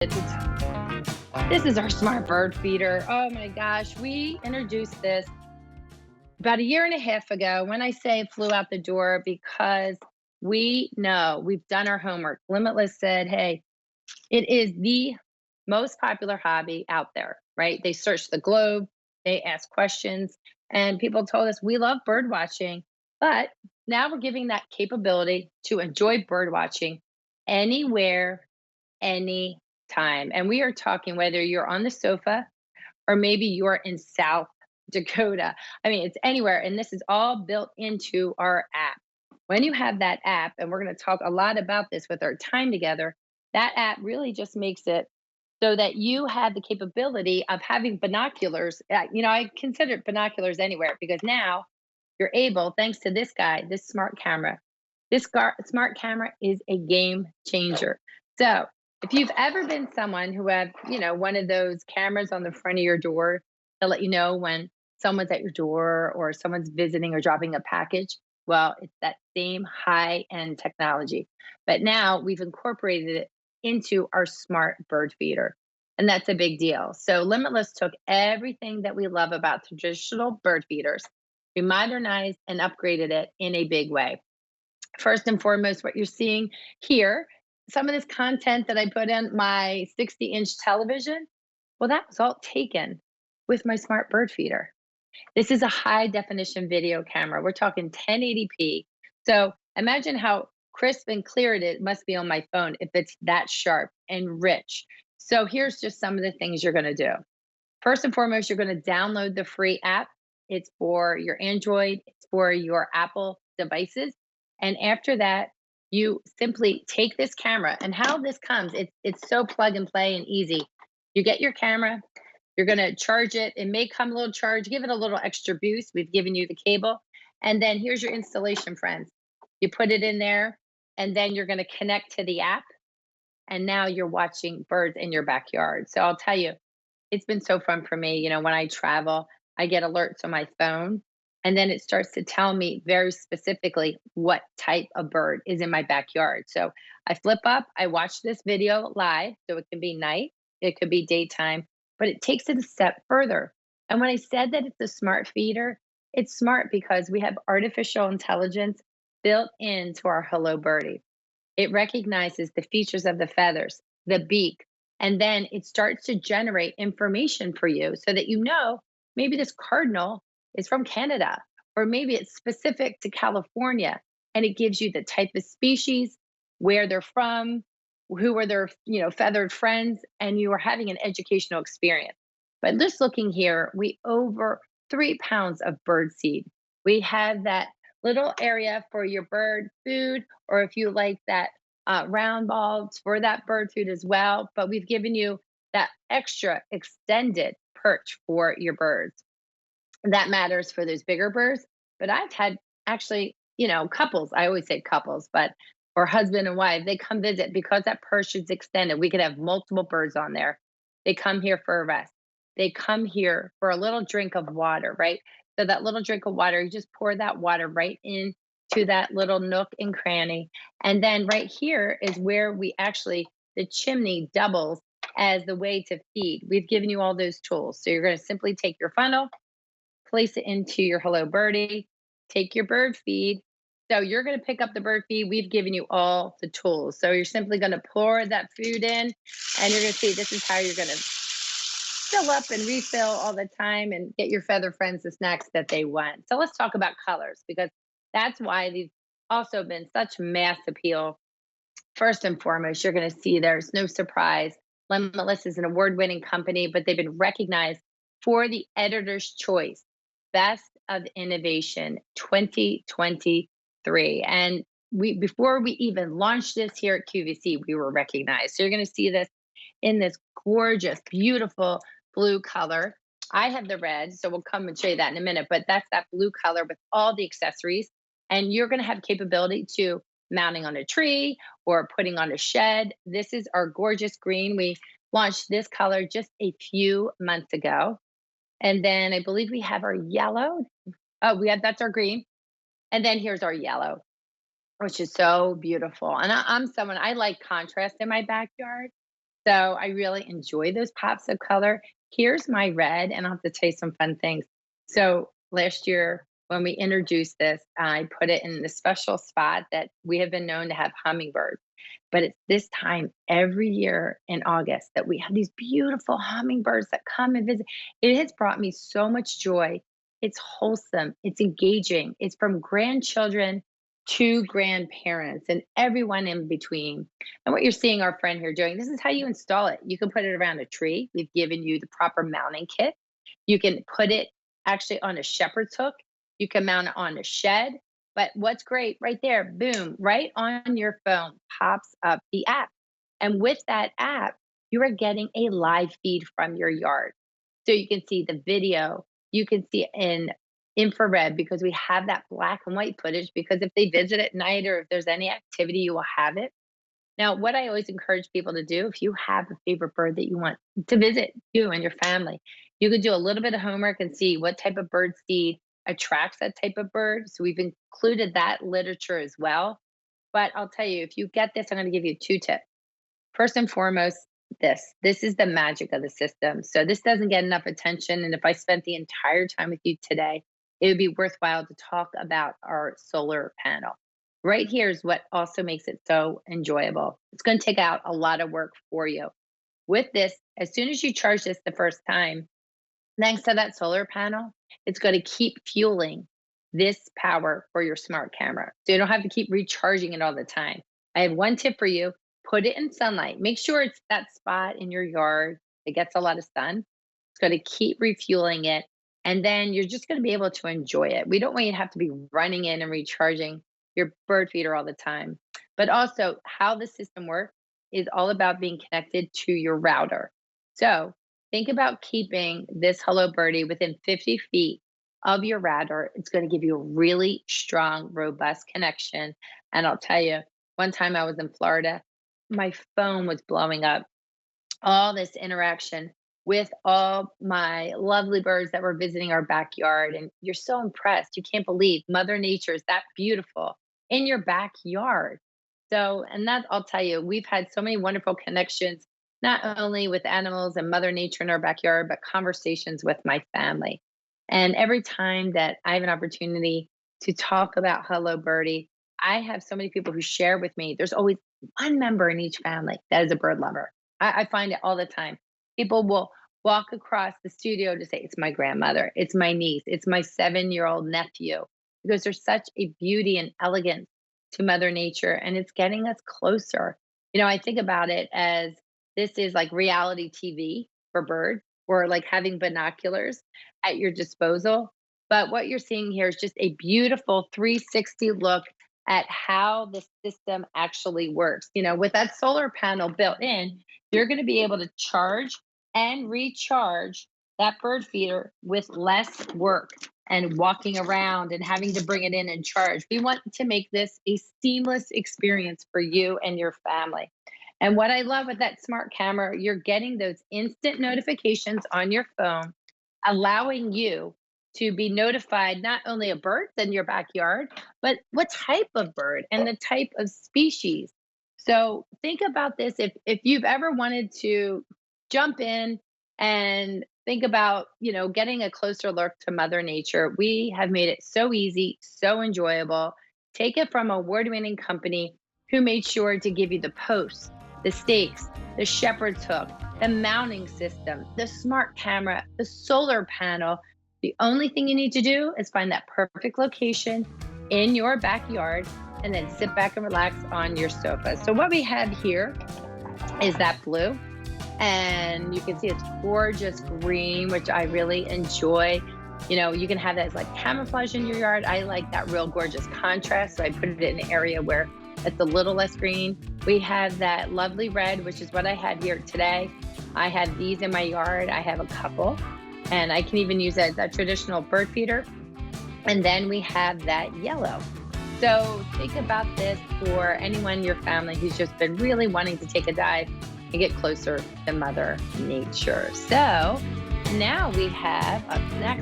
This is our smart bird feeder. Oh my gosh, we introduced this about a year and a half ago. When I say flew out the door, because we know we've done our homework. Limitless said, hey, it is the most popular hobby out there, right? They search the globe, they ask questions, and people told us we love bird watching, but now we're giving that capability to enjoy bird watching anywhere, anytime. And we are talking whether you're on the sofa or maybe you're in South Dakota. I mean, it's anywhere. And this is all built into our app. When you have that app, and we're going to talk a lot about this with our time together, that app really just makes it so that you have the capability of having binoculars. I consider it binoculars anywhere because now you're able, thanks to this guy, this smart camera. Smart camera is a game changer. So if you've ever been someone who had, one of those cameras on the front of your door to let you know when someone's at your door or someone's visiting or dropping a package, well, it's that same high end technology. But now we've incorporated it into our smart bird feeder. And that's a big deal. So Limitless took everything that we love about traditional bird feeders, we modernized and upgraded it in a big way. First and foremost, what you're seeing here, some of this content that I put in my 60-inch television, well, that was all taken with my smart bird feeder. This is a high definition video camera. We're talking 1080p. So imagine how crisp and clear it must be on my phone if it's that sharp and rich. So here's just some of the things you're going to do. First and foremost, you're going to download the free app. It's for your Android, it's for your Apple devices. And after that, you simply take this camera. And how this comes, it's so plug and play and easy. You get your camera, you're going to charge it. It may come a little charge, give it a little extra boost. We've given you the cable. And then here's your installation, friends. You put it in there, and then you're going to connect to the app. And now you're watching birds in your backyard. So I'll tell you, it's been so fun for me. When I travel, I get alerts on my phone, and then it starts to tell me very specifically what type of bird is in my backyard. So I flip up, I watch this video live. So it can be night, it could be daytime, but it takes it a step further. And when I said that it's a smart feeder, it's smart because we have artificial intelligence built into our Hello Birdie. It recognizes the features of the feathers, the beak, and then it starts to generate information for you so that maybe this cardinal is from Canada or maybe it's specific to California, and it gives you the type of species, where they're from, who are their, feathered friends, and you are having an educational experience. But just looking here, we over 3 pounds of bird seed. We have that little area for your bird food, or if you like that round balls for that bird food as well. But we've given you that extra extended perch for your birds. That matters for those bigger birds. But I've had actually, couples, I always say couples, but or husband and wife, they come visit because that perch is extended. We could have multiple birds on there. They come here for a rest. They come here for a little drink of water, right? So that little drink of water, you just pour that water right in to that little nook and cranny. And then right here is where the chimney doubles as the way to feed. We've given you all those tools. So you're going to simply take your funnel, place it into your Hello Birdie, take your bird feed. So you're going to pick up the bird feed. We've given you all the tools. So you're simply going to pour that food in, and you're going to see this is how you're going to fill up and refill all the time and get your feather friends the snacks that they want. So let's talk about colors, because that's why these also been such mass appeal. First and foremost, you're going to see there's no surprise. Limitless is an award winning company, but they've been recognized for the editor's choice Best of Innovation 2023. And before we even launched this here at QVC, we were recognized. So you're going to see this in this gorgeous, beautiful blue color. I have the red, so we'll come and show you that in a minute, but that's that blue color with all the accessories. And you're going to have capability to mounting on a tree or putting on a shed. This is our gorgeous green. We launched this color just a few months ago. And then I believe we have our yellow. Oh, that's our green. And then here's our yellow, which is so beautiful. And I'm someone, I like contrast in my backyard. So I really enjoy those pops of color. Here's my red, and I'll have to tell you some fun things. So last year, when we introduced this, I put it in the special spot that we have been known to have hummingbirds. But it's this time every year in August that we have these beautiful hummingbirds that come and visit. It has brought me so much joy. It's wholesome, it's engaging, it's from grandchildren to grandparents and everyone in between. And what you're seeing our friend here doing, this is how you install it. You can put it around a tree. We've given you the proper mounting kit. You can put it actually on a shepherd's hook. You can mount it on a shed. But what's great right there, boom, right on your phone pops up the app. And with that app, you are getting a live feed from your yard. So you can see the video, you can see it in infrared because we have that black and white footage because if they visit at night or if there's any activity, you will have it. Now, what I always encourage people to do, if you have a favorite bird that you want to visit, you and your family, you could do a little bit of homework and see what type of bird seed attracts that type of bird. So we've included that literature as well. But I'll tell you, if you get this, I'm going to give you two tips. First and foremost, this is the magic of the system. So this doesn't get enough attention. And if I spent the entire time with you today, it would be worthwhile to talk about our solar panel. Right here is what also makes it so enjoyable. It's going to take out a lot of work for you. With this, as soon as you charge this the first time, thanks to that solar panel, it's going to keep fueling this power for your smart camera. So you don't have to keep recharging it all the time. I have one tip for you. Put it in sunlight. Make sure it's that spot in your yard that gets a lot of sun. It's going to keep refueling it. And then you're just going to be able to enjoy it. We don't want you to have to be running in and recharging your bird feeder all the time. But also, how the system works is all about being connected to your router. So think about keeping this Hello Birdie within 50 feet of your router. It's going to give you a really strong, robust connection. And I'll tell you, one time I was in Florida, my phone was blowing up. All this interaction with all my lovely birds that were visiting our backyard. And you're so impressed. You can't believe Mother Nature is that beautiful in your backyard. So, and that I'll tell you, we've had so many wonderful connections, not only with animals and Mother Nature in our backyard, but conversations with my family. And every time that I have an opportunity to talk about Hello Birdie, I have so many people who share with me. There's always one member in each family that is a bird lover. I find it all the time. People will walk across the studio to say, it's my grandmother, it's my niece, it's my 7-year-old nephew, because there's such a beauty and elegance to Mother Nature and it's getting us closer. I think about it as this is like reality TV for birds or like having binoculars at your disposal. But what you're seeing here is just a beautiful 360 look at how the system actually works. With that solar panel built in, you're going to be able to charge and recharge that bird feeder with less work and walking around and having to bring it in and charge. We want to make this a seamless experience for you and your family. And what I love with that smart camera, you're getting those instant notifications on your phone, allowing you to be notified not only of birds in your backyard, but what type of bird and the type of species. So think about this. If you've ever wanted to jump in and think about, getting a closer look to Mother Nature, we have made it so easy, so enjoyable. Take it from an award-winning company who made sure to give you the posts, the stakes, the shepherd's hook, the mounting system, the smart camera, the solar panel. The only thing you need to do is find that perfect location in your backyard and then sit back and relax on your sofa. So what we have here is that blue. And you can see it's gorgeous green, which I really enjoy. You can have that as like camouflage in your yard. I like that real gorgeous contrast. So I put it in an area where it's a little less green. We have that lovely red, which is what I had here today. I have these in my yard. I have a couple. And I can even use it as a traditional bird feeder. And then we have that yellow. So think about this for anyone in your family who's just been really wanting to take a dive and get closer to Mother Nature. So now we have up next